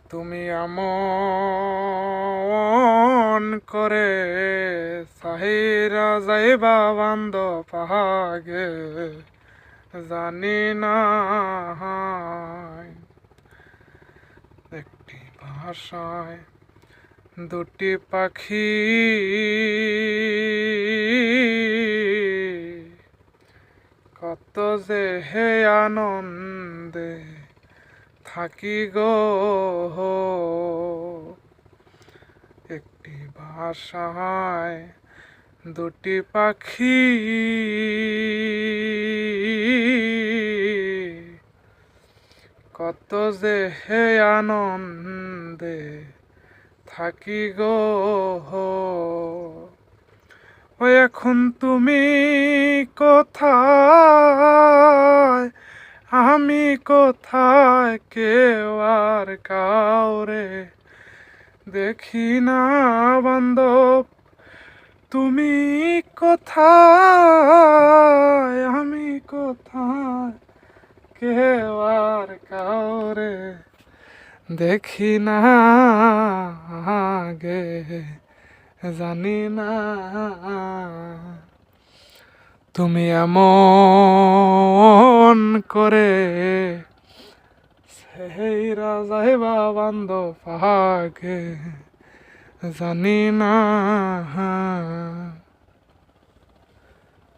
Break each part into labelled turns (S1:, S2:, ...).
S1: তুমি আমন করে সাহিরা যাইবা বান্দ পাহাগে জানি না একটি ভাষায় দুটি পাখি কত যে হে আনন্দে থাকি গো একটি ভাষায় দুটি পাখি কত যে হে আনন্দে থাকি গো ও এখন তুমি কোথায় আমি কোথায় কেউ আর কাউরে দেখি না বান্ধব তুমি কোথায় আমি কোথায় কেউ আর কাউরে দেখি না গে জানি না তুমি এমন করে সেই রাজাইবা বান্দ পাহাগে জানি না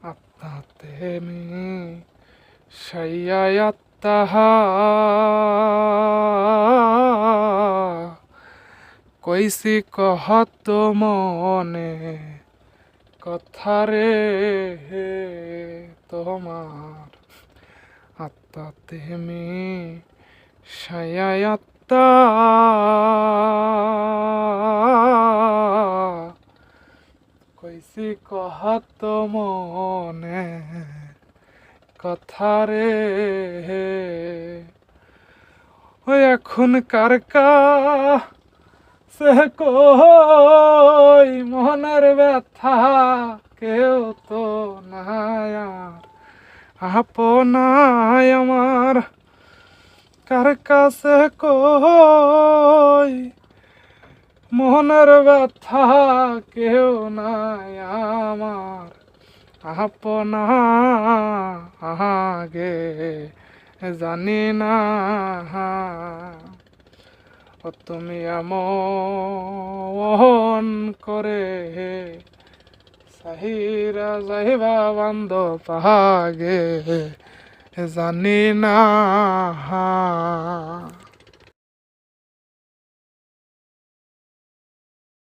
S1: আত্মাতে মি সাইয়াত্তাহা কইসি কহত মনে কথারে তোমার আত্মাতে মি সায়াত্তা কইসি কহত মনে কথারে ও এখন কারকা সে কই মনের ব্যথা কেউ তো নাই আর আপনায় আমার কার কাছে কই মনের ব্যথা কেউ নাই আমার আপনা আগে জানি না ও তুমি আমন করে সাহিরা যাইবা বান্দ পাহাগে জানি না